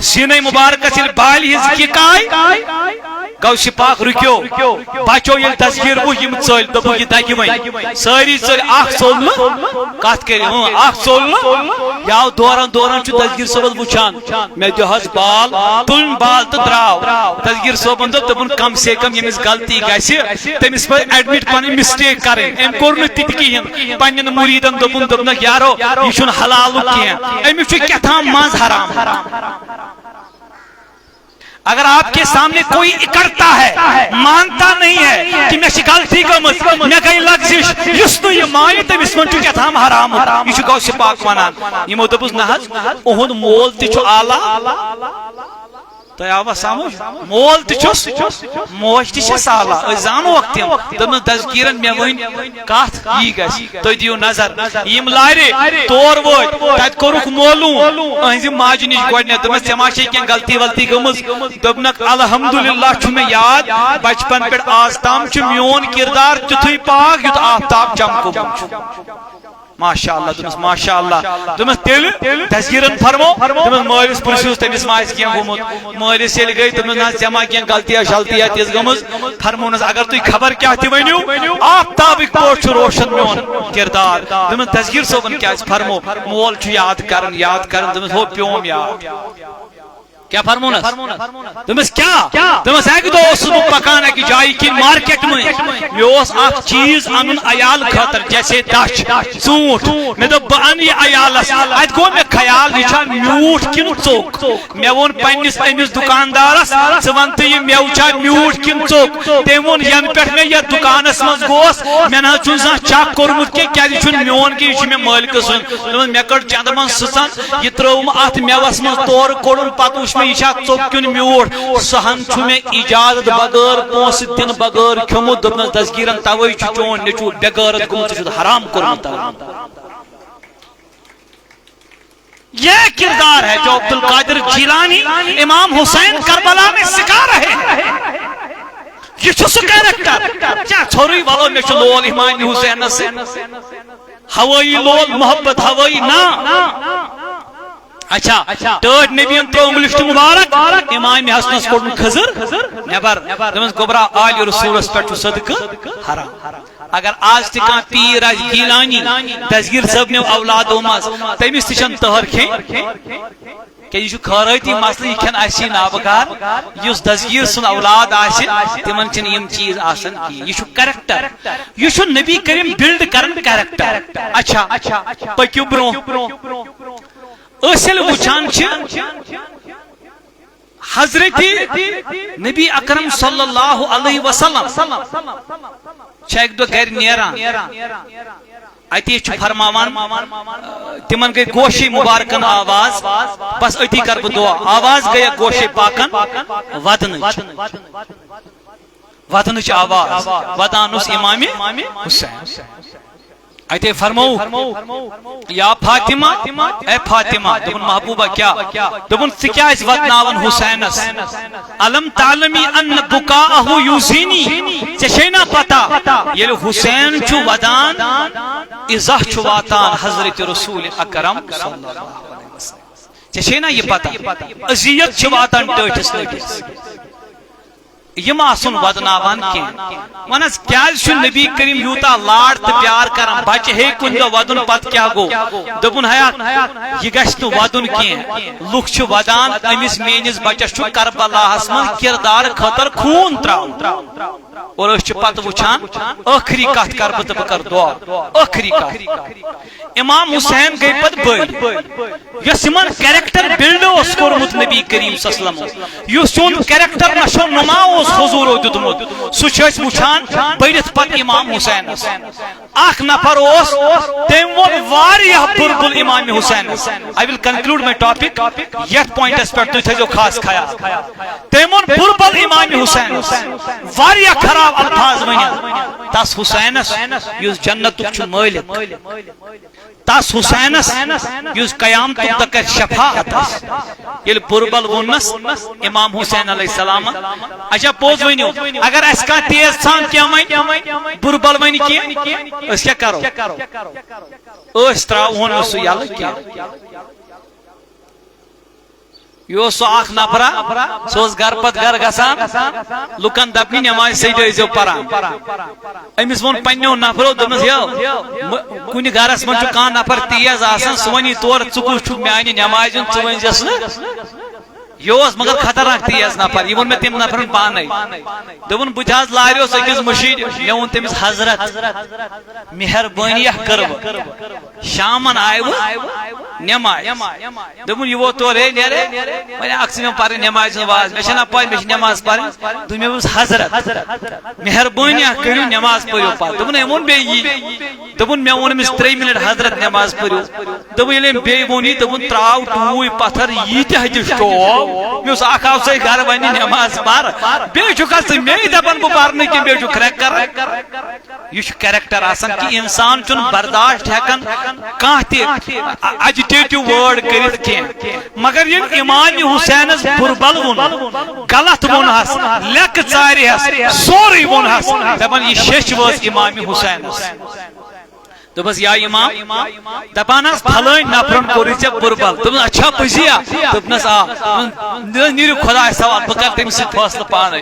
Speaker 1: سینے مبارکس ییٚلہِ بالہِ ہٕنٛز کِک آئی غوث پاک رُکیو بچو ییٚلہِ دستگیر وُچھ یِم ژٔلۍ دوٚپُکھ یہِ دگہِ وۄنۍ سٲری ژٔلۍ اکھ ژوٚل نہٕ کتھ کٔرِو اکھ ژوٚل نہٕ یہِ آو دوران دوران چھُ دستگیر صٲبس وٕچھان مےٚ دِ حظ بال تُلٕنۍ بال تہٕ درٛاو دستگیر صٲبن دوٚپُن کم سے کم ییٚمِس غلطی گژھِ تٔمِس پزِ ایڈمٹ پنٕنۍ مسٹیک کرٕنۍ أمۍ کوٚر نہٕ تہِ تہِ کِہیٖنۍ پننٮ۪ن مُریٖدن دوٚپنکھ یارو یہِ چھُنہٕ حلالُک کینٛہہ أمِس چھُ کیٛاہ تھام منٛز حرام اگر آپ کے سامنے کوئی اکڑتا ہے مانتا نہیں ہے کہ میں غلطی گمز میں گئی لغزش یس نو یہ مانی تمس من کیا تھام حرام یہ گو سپاک ونان یمو دپس نہ اہد مول تہ اعلی تہ آوا سمجھ مول تس موج تس اعلی زانو تم دم دذکیرن مے ون کت یہ گژھِ تُہۍ دِیِو نظر یم لارِ تور وٲتۍ تتہِ کوٚرُکھ معلوم اہنزِ ماجہِ نِش گۄڈنیتھ دوٚپمس ژےٚ ما چھے کینٛہہ غلطی ولطی گٔمٕژ دوٚپنکھ الحمدللہ چھُ مےٚ یاد بچپن پٮ۪ٹھ آز تام چھُ میون کردار تیُتھُے پاک یُتھ آفتاب چمکومُت چھُ ماشاء اللہ دمس ماشاء اللہ دمس تیل تذکیرن فرمو دمس مالس پرسوس تمس ما کی گومت مالس یل گئی دمس نا جمع کی غلطیاں شلطیاں تیز گمز فرمونس اگر تھی خبر کیا تھی ونیو آفتابک پوچھ روشن میون کردار دمس تذکیر صوبن کیا فرمو مول چھ یاد کرن دمس ہو پیوم یاد کیا فرمونس دمس کیا دمس ایک دو اس پکان کی جائی کی مارکیٹ میں میوس اخ چیز انن عیال خاطر جیسے دچ ژوٹ میں دو بان یہ عیالس ات گو میں خیال یہ چھا میوٹ کن ژوک میں ون پنس امس دکاندارس ونت یہ میو چھا میوٹ کن ژوک تم ون ین پہ میں یہ دکانس مز گوس میں نہ چھ زان چیک کورمت کیا چھ میون کی یہ مے مالک سن مے کڑ چند من سسن یہ تروم ات میوس مز طور کوڑن پتہ یہ ژوکن میوٹ سہن چھ میں اجازت بغیر پونس دن بغیر کھمت دپن تذکیرن توے چون نیچو بغیرت گومت حرام کورمت یہ کردار ہے جو عبد القادر جیلانی امام حسین کربلا میں سکھا رہے ہیں یہ سو کیریکٹر کیا چھوری والو میں لول امام حسین سے ہوائی لول محبت ہوائی نا اچھا ٹٲٹھ نبیَن ترٛوو مُلِشتہٕ مُبارک امام حسنس کوٚڑُن خضر نٮ۪بر دپس گوٚبرا آلہِ رسوٗلس پٮ۪ٹھ چھُ صدقہٕ حرام اگر آز تہِ کانٛہہ پیٖر آسہِ گیٖلانی دسگیٖر صٲبنیو اولادو منٛز تٔمِس تہِ چھنہٕ تٔہر کھیٚنۍ کہ یہ خیرٲتی مسئلہ یہ کھین اسی نابکار یس دسگیر سن اولاد آسہِ تمن چھن یم چیز آسن کی یہ کریکٹر یہ نبی کریم بلڈ کرن کریکٹر اچھا پکیو برو اصل وچان حضرت نبی اکرم صلی اللہ علیہ وسلم ایک دو گھر نیران اتی فرماوان تمن گئی گوشی مبارکن آواز بس اتی کر دعا آواز گیا گوشی پاکن ودنچ آواز ودانس امام حسین اتے فرمو یا فاطمہ اے فاطمہ دبن محبوبہ کیا دبن کیا اس ودناون حسینس علم تعلمی ان بکاءہ یوزینی چشینا پتا یہ حسین چو ودان ازہ چو واتان حضرت رسول اکرم صلی اللہ علیہ وسلم چشینا یہ پتا عزیت چو واتان ٹوٹس لگس یہ آسن ودناوان کی ونس کیا نبی کریم یوتا لاڑ تو پیار کران بچہ ہے کن دو ودن پت کیا گو دبن حیات یہ گھس تو ودن کی لوک چھ ودان امس میانس بچس چھ کربلاہس من کردار خاطر خون تراؤن اور اس پتہ وچھان آخری کت کر بہ بکر دعا آخری کت امام حسین گئی پت بڑ یس من کریکٹر بلڈ اس کورمت نبی کریم صلی اللہ علیہ وسلم یس چون کریکٹر نشو نما اس حضور دتمت سہ وچھان بڑت پت امام حسین اخ نفر اس تم ون واریاہ بربل امام حسین آئی ول کنکلوڈ مائی ٹاپک یت پوائنٹس پہ تھی تھو خاص خیال تم ون بربل امام حسین واریاہ خراب الفاظ ون تس حسینس یس جنت مالک تس حسینس یس قیامت تک شفاعت یل بربل ونس امام حسین علیہ السلام اچھا پوز ونیو اگر اس کا تیز سان کیا ون بربل ون کی اس کیا کرو اس تراون اس یل کیا یہ سو اخ نفرا سوس گھر پت گھر گسان لکن دپنی نماز سید ازو پران امس ون پنو نفرو دمس یو کن گھرس من کان نفر تیز آسان سہ ونی تور ژٕ کُس چھُکھ میانہِ نماز ژٕ ؤنزس یہ مگر خطرناک تیز نفر یہ میں تم نفر پانے دن بہ لاریو اکس مشید مے وون تمس حضرت مہربانی کر شامن آئے نماز دن یہ ووت تور ہے نیرے وے اکثر میں پہ نماز واز مے چھنا پہ مے نماز پہ دن مے حضرت مہربانی کرو نماز پڑھو پہ دن وون بیٚیہِ دن مے وون أمِس 3 منٹ حضرت نماز پڑھو دن ییٚلہِ أمۍ بیٚیہِ وون یہِ دن تراو ٹوٗپۍ پتھر ییٖتیاہ ڈسٹوب مے آخ آو سی گھر ون نماز پر بیس مے دپان بہ پہ کی بیس کریکٹر یہ کریکٹر آسان کہ انسان چھ برداشت ہیکان کان تہ اجٹیٹو ورڈ کرت کی مگر یہ امام حسینس بربل ون غلط ونہس لیک ژارہس سوری ونہس دپان یہ شش وز امام حسینس دپس یا امام دپان پھلٲنۍ نفرن کوٚرُے ژےٚ بُربل دوٚپُس اچھا پٔزیا دوٚپنس آ نیٖرِو خۄدایس سوال بہٕ کرٕ تٔمِس سۭتۍ فٲصلہٕ پانے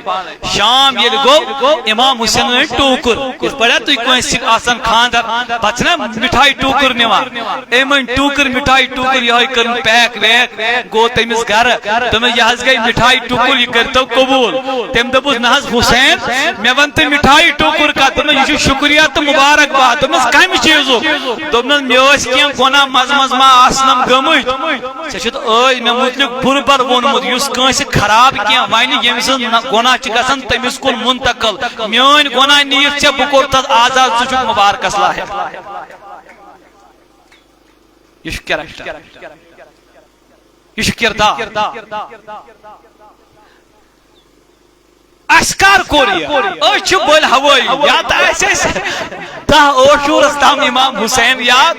Speaker 1: شام ییٚلہِ گوٚو امام حسین أنۍ ٹوٗکُر یِتھ پٲٹھۍ تُہۍ کٲنٛسہِ سۭتۍ آسان خاندر پتہٕ چھِنا مِٹھایہِ ٹوٗکُر نِوان أمۍ أنۍ ٹوٗکُر مِٹھایہِ ٹوٗکُر یِہوے کٔرٕن پیک ویک گوٚو تٔمِس گرٕ دوٚپمس یہِ حظ گٔے مِٹھایہِ ٹوٗکُر یہِ کٔرۍتو قبوٗل تٔمۍ دوٚپُس نہ حظ حسین مےٚ وَن تہٕ مِٹھایہِ ٹوٗکُر کتھ دوٚپمس یہِ چھُ شُکریہ تہٕ مُبارک دوٚپمس کمہِ چیٖزُک دوٚپنس مےٚ ٲسۍ کینٛہہ گۄناہ منٛز ما آسنم گٔمٕتۍ ژےٚ چھُتھ ٲدۍ مےٚ مُتعلق بُربل ووٚنمُت یُس کٲنٛسہِ خراب کینٛہہ ونہِ ییٚمہِ سٕنٛز گۄناہ چھِ گژھان تٔمِس کُن منتقل میٲنۍ گۄناہ نِیِکھ ژےٚ بہٕ کوٚر تتھ آزاد ژٕ چھُکھ مُبارکس لایق یہ چھُ کریکٹر یہ چھُ کردار اسکار کوٚر یہِ أسۍ چھِ بٔلۍ ہوٲیی یا تہٕ آسہِ اَسہِ 10 عاشورس تام امام حسین یاد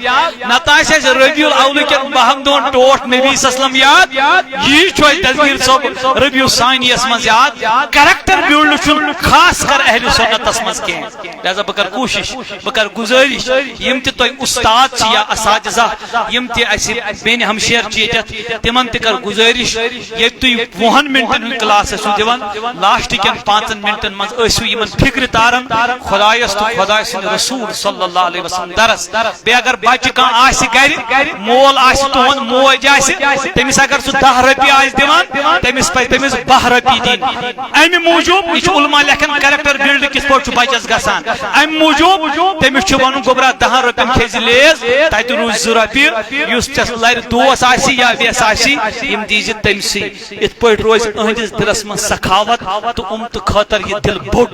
Speaker 1: نتہٕ آسہِ اَسہِ ربیع الاول کٮ۪ن 10 دۄہن ٹوٹھ نبی اسلم یاد یی چھُ اَسہِ دسگیٖر صٲب ربیع ثانیس منٛز یاد کریکٹر بِلڈ چھُنہٕ خاص کر اہل سنتس منٛز کینٛہہ لہذا بہٕ کرٕ کوٗشش بہٕ کرٕ گُزٲرِش یِم تہِ تۄہہِ اُستاد چھِ یا اساتذہ یِم تہِ اَسہِ بیٚنہِ ہمشیر چھِ ییٚتٮ۪تھ تِمن تہِ کرٕ گُزٲرِش ییٚتہِ تُہۍ 20 منٹن ہُنٛد کلاس ٲسِو دِوان لاسٹٕکٮ۪ن 5 منٹن مز ٲسِو یِمن فکرِ تاران خۄدایس تہٕ خۄداے سٕنٛدِ رسوٗل صلی اللہ علیہ وسلم درس بیٚیہِ اگر بچہِ کانٛہہ آسہِ گرِ مول آسہِ تُہُنٛد موج آسہِ تٔمِس اگر سُہ 10 رۄپیہِ آسہِ دِوان تٔمِس پزِ تٔمِس 12 رۄپیہِ دِنۍ امہِ موٗجوٗب یہِ چھُ علما لیکھان کریکٹر بِلڈ کِتھ پٲٹھۍ چھُ بچس گژھان امہِ موٗجوٗب تٔمِس چھُ ونُن گوٚبرا 10 رۄپین کھیزِ لیز تتہِ روٗزِ 2 رۄپیہِ یُس ژےٚ لرِ دوس آسہِ یا ویس آسہِ یِم دیٖزِ تٔمسٕے یِتھ پٲٹھۍ روزِ أہنٛدِس دِلس منٛز سخاوت تہٕ اُمتہٕ خٲطر یہِ دل بوٚڑ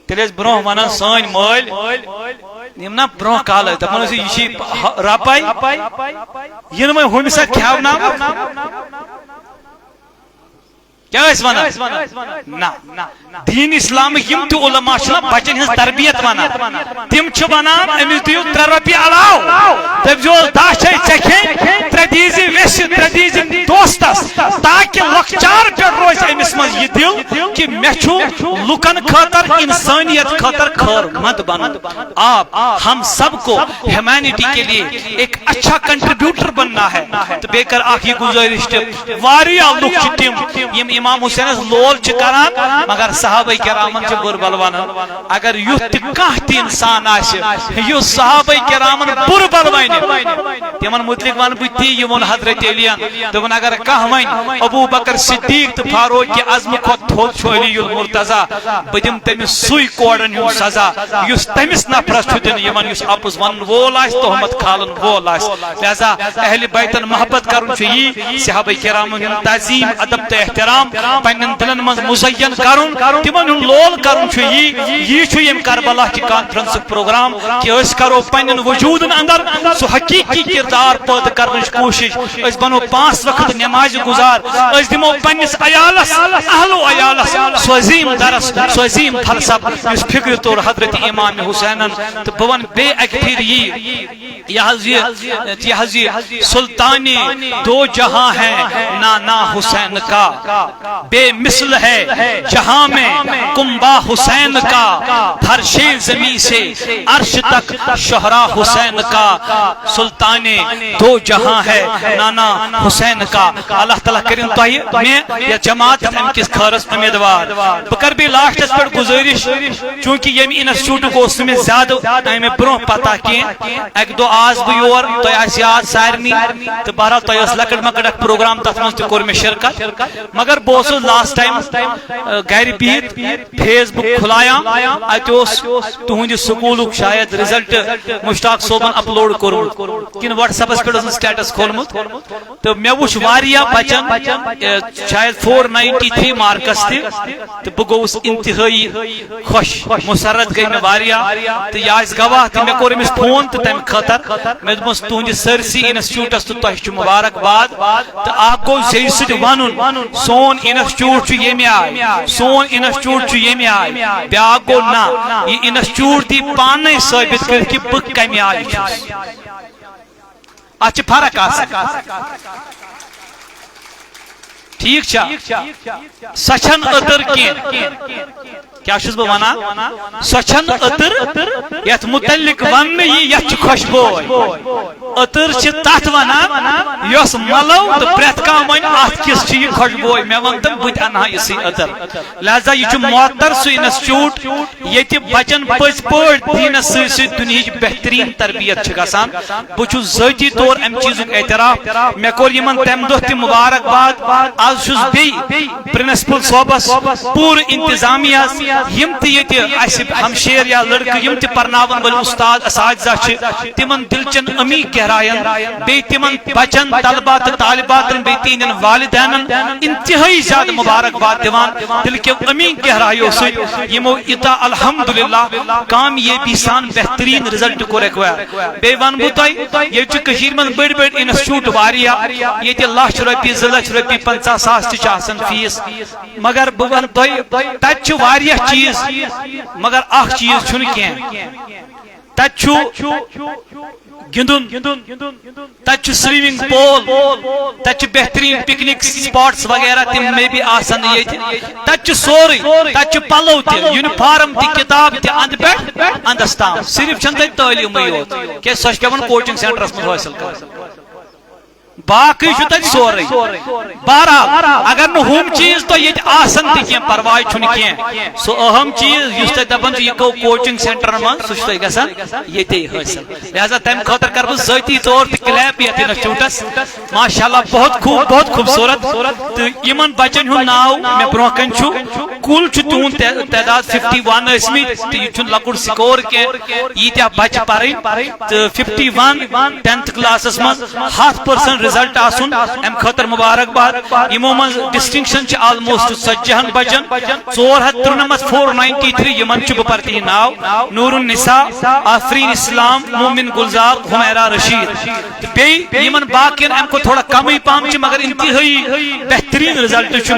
Speaker 1: تیٚلہِ ٲسۍ برونٛہہ ونان سٲنۍ مٲلۍ یِم نا برونٛہہ کالہٕ دپان ٲسۍ یہِ چھِ رپے یِنہٕ وۄنۍ ہُمہِ سۭتۍ کھٮ۪وناوان کیا ٲسۍ ونان نہ دین اسلامٕکۍ یِم تہِ علما چھِنا بچن ہٕنٛز تربیت ونان تِم چھِ ونان أمِس دِیِو 3 رۄپیہِ علاوٕ دٔپۍزِہوس 10 چھے ژےٚ کھیٚنۍ 3 دیٖزِ ویسہِ 3 دیٖزِ دوستس تاکہِ لۄکچار پٮ۪ٹھ روزِ أمِس منٛز یہِ دِل کہِ مےٚ چھُ لُکن خٲطر انسانیت خٲطر خٲر مند بنُن آپ ہم سب کو ہیومینٹی کے لیے ایک اچھا کنٹریبیوٹر بننا ہے تہٕ بیٚیہِ کر اکھ یہِ گُزٲرِش تہِ واریاہ لُکھ چھِ تِم یِم امام حسینس لول چھِ کران مگر صحابہ کرامن چھِ بُربل ونان اگر یُتھ تہِ کانٛہہ تہِ انسان آسہِ یُس صحابہ کرامن بُربل ونہِ تِمن متعلق ون بہٕ تی یہِ ووٚن حضرت علیین دوٚپُن اگر کانٛہہ وَنہِ ابوٗ بکر صدیق تہٕ فاروق اعظم کھۄتہٕ تھوٚد چھُ علی المرتضیٰ بہٕ دِمہٕ تٔمِس سُے کوڑن ہُنٛد سزا یُس تٔمِس نفرس چھُ دِنہٕ یِمن یُس اپُز ونن وول آسہِ تہمت کھالن وول آسہِ لہذا اہل بیتن محبت کرُن چھُ یی صحابہ کرامن ہُنٛد تعظیم ادب تہٕ احترام پنن دلن مز مزین کرن تمن ہن لول کرن چھُ یی چھُ یم کربلا کی کانفرنس پروگرام کہ اس کرو پنن وجودن اندر سو حقیقی کردار پٲدٕ کرنٕچ کوشش اس بنو 5 وقت نماز گزار اس دمو پنس عیالس اہل و عیالس سو عظیم درس سو عظیم فلسفہ اس فکر طور حضرت امام حسینن تو بون بے اکثر یہ سلطانی 2 جہاں ہیں نانا حسین کا بے مثل ہے جہاں میں کنبہ حسین کا، فرشِ زمیں سے عرش تک شہرا حسین کا، سلطان دو جہاں ہے نانا حسین کا۔ اللہ تعالیٰ کریں تو میں یا جماعت ام کس خارس امیدوار بکر بھی لاسٹس پر گزارش، چونکہ یہ انسٹیٹیوٹ کو اس میں زیادہ میں برو پتہ کی ایک دو آز بہ یور تو آس یاد سارنی تو بہرحال تو اس لکٹ مکٹ پروگرام تر مز تور میں شرکت، مگر بہت لاسٹ ٹائم گھر بہت فیس بک کھلایا ات تہند سکول شاید رزلٹ مشتاق صوبن اپلوڈ کورمت کن واٹس ایپس پہ سٹیٹس کھولمت تو مے وچ واریاہ بچن شاید 493 مارکس تو بہ گوس انتہائی خوش مسرت گئی میں واریاہ تو یہ گواہ تو مے کور امس فون تو تمہ خاطر مے دس تہندس سرسی انسٹیٹیوٹس تو تہ مبارکباد تو اخ گو زی سٹ ون سون انسٹیٹیوٹ یم آئی، سون انسٹیٹیوٹ یم آئی، بیاکھ گو نا یہ انسٹیٹیوٹ دی پانے ثابت کر کہ بہ کمہ آئی چھس اچھ فرق ٹھیک چھا سچن اتر کی کیا چھس بہ ونان سچن اتر یت متعلق ون یہ خوشبو اتر تت ونان یس ملو تو پریت کان ون ات کس یہ خوشبو مے ون تم بت انہا اسی اتر، لہذا یہ معطر سہ انسٹیٹیوٹ یت بچن پز پٲٹھۍ دینس سی دنیا بہترین تربیت گژھان۔ بہ چھس ذاتی طور ام چیزک اعتراف، مے کور یمن تمہ دہ تہ مبارکباد، آز چھس بیٚیہِ پرنسپل صوبس پور انتظامیہ یم تہ یت اس ہمشیر یا لڑکہ یم تہ پرناون ول استاد اساتذہ چھ تمن دلچن امی گہرائن بی تمن بچن طلبہ تو طالباتن بی تہندین والدینن انتہائی زیادہ مبارکباد دیوان دل کے امی گہرائیوں سے یمو اتا الحمدللہ کامیابی سان بہترین رزلٹ کورک بی ون بہ تہ یہ کشیر من بڑ بڑ انسٹیٹیوٹ واریاہ یہ لچھ رۄپیہِ 2 لچھ رۄپیہِ 50 ساس تہ آسان فیس، مگر بہ ون تہ تت واریاہ چیز مگر اخ چیز چھن کی تت گندن تت سوئمنگ پول تت بہترین پکنک سپاٹس وغیرہ تم میں بھی آسان یہ تت سوری تت پلو تہ یونیفارم تہ کتاب تہ اند پہ اندس تام صرف چھ تت تعلیم یوت کہ سو پیون کوچنگ سینٹرس من حاصل کر باقی تت سوری۔ بہرحال اگر نہ ہم چیز تو یہ آسان تہ پرواہ چھن کی سو اہم چیز اس تہ دپان یہ گو کوچنگ سینٹر من سہ تہ گژھان یتے حاصل، لہذا تمہ خاطر کر بہ ذاتی طور تہ کلیپ یتھ انسٹیٹیوٹس ماشاءاللہ بہت خوبصورت تو یمن بچن ہند ناو مے برو کن کل تہند تعداد 51 ٲسمٕتۍ تو یہ چھن لکٹ سکور کی یتیا بچہ پرن تو 51 10th کلاسس من 100% رزلٹ آسن ام خاطر مبارکباد۔ یمو من ڈسٹنکشن آلموسٹ 70 بچن 493 493 یمن بہ پرتی ناو نور النساء، آفرین اسلام، مومن گلزار، حمیرہ رشید بی یمن باقین ام کو تھوڑا کم پام مگر انتہائی بہترین رزلٹ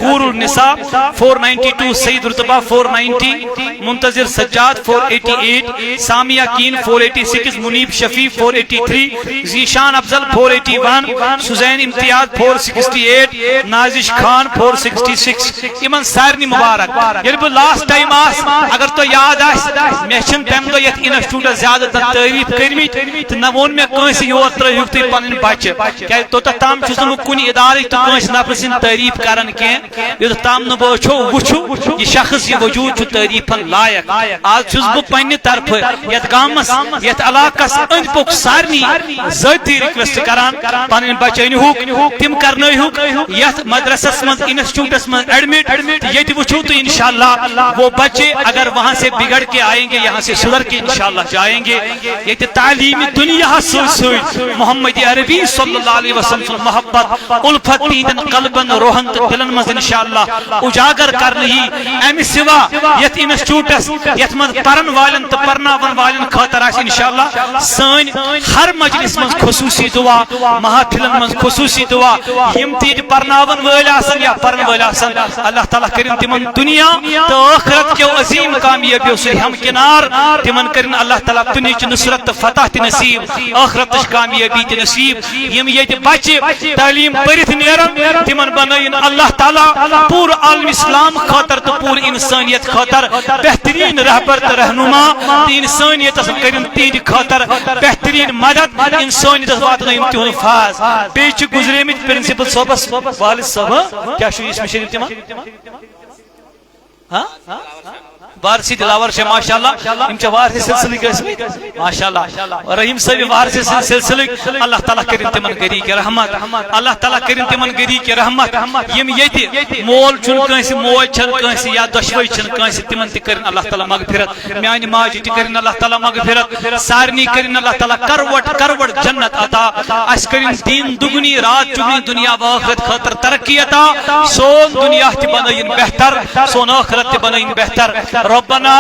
Speaker 1: حور النساء 492، سعید رتبہ 490، منتظر سجاد 488، سامیہ کین 486، منیب شفیع 483، ذیشان افضل 481، سزین امتیاز 468، نازش خان 466 یمن سارنی مبارک۔ یل بہ لاسٹ ٹائم اگر تو یاد مے چھن تم دہ یت انسٹیٹیوٹ زیادہ تر تعریف کرمت تو نہ وون مے کنس یور ترٲیہُکھ تُہۍ پنٕنۍ بچہ کیا توتھ تام چھُس نہٕ بہٕ کُنہِ ادارٕچ تہٕ کٲنٛسہِ نفرٕ سٕنٛدۍ تعریف کران کینٛہہ یوٚتتھ تام نہٕ بہٕ وٕچھو یہ شخص یہ وجود چھُ تعریفن لائق۔ آز چھُس بہٕ پننہِ طرفہٕ یتھ گامس یتھ علاقس أنٛدۍ پوٚک سارنٕے ذٲتی رِکویسٹ کران پنٕنۍ بچہ أنۍہُکھ تِم کرنٲیہُکھ یتھ مدرسس منٛز انسٹیٹیوٹس منٛز ایڈمٹ ییٚتہِ وٕچھو تُہۍ انشاءاللہ وہ بچے اگر وہاں سے بگڑ کے آئیں گے یہاں سے سدھر کے انشاءاللہ جائیں گے۔ یہ تعلیم دنیا سۭتۍ محمد عربی صلی اللہ علیہ وسلم محبت الفت تہندین قلبن روحن تو دلن مز انشاءاللہ اجاگر کرنے ہی امہ سوا یت انسٹیٹیوٹس یت مز پرن والن تو پرناون والن خاطر آس انشاءاللہ سن ہر مجلس مز خصوصی خصوصی دعا محافلن من خصوصی دعا یم تیج پرناون ول آسن یا پرن ول آسن اللہ تعالیٰ کرن تمن دنیا تو آخرت کے عظیم کامیابیوں سے ہمکنار تمن کرن اللہ تعالیٰ دنیا نصرت فتح تی نصیب آخرت کامیابی تی نصیب یم یہ بچے تعلیم پرت نیرن تمن بنائن اللہ تعالیٰ پور عالم اسلام خاطر تو پور انسانیت خاطر بہترین رہبر تو رہنما انسانیت کرن تیج خاطر بہترین مدد انسانیت واتن تہن فاز بیچ گزرے مت پرنسپل صاحبس والد صاحب کیا اس میں شریف تمہ ہاں وارثی دلاور سے ماشاءاللہ ام چ وارث سلسلہ گسم ماشاءاللہ رحیم صاحب وارث سلسلہ اللہ تعالیٰ کرن تمن گری کے رحمت اللہ تعالیٰ کرن تمن گری کے رحمت یم یتی مول چن کانس موج چن کانس یا دشوی چن کانس تمن تی کرن اللہ تعالیٰ مغفرت میان ماج تی کرن اللہ تعالیٰ مغفرت سارنی کرن اللہ تعالیٰ کروٹ جنت عطا اس کرن دین دگنی رات چگنی دنیا و آخرت خاطر ترقی عطا سون دنیا تی بنائن بہتر سون آخرت تی بنائن بہتر ربنا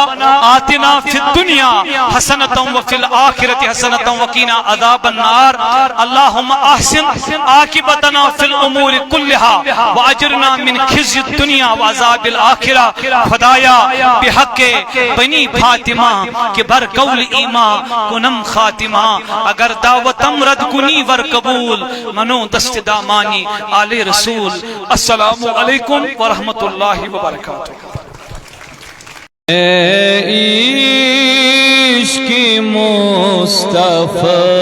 Speaker 1: آتنا فی الدنیا حسنة وفی الآخرة حسنة وقنا عذاب النار اللهم احسن عاقبتنا فی الامور كلها واجرنا من خزي الدنیا وعذاب الآخرة خدایا بحق بنی فاطمہ کہ بر قول ایمان کنم خاتمہ اگر دعوتم رد کنی ور قبول منو دست دامانی آل رسول السلام علیکم ورحمۃ اللہ وبرکاتہ
Speaker 2: عشق مصطفیٰ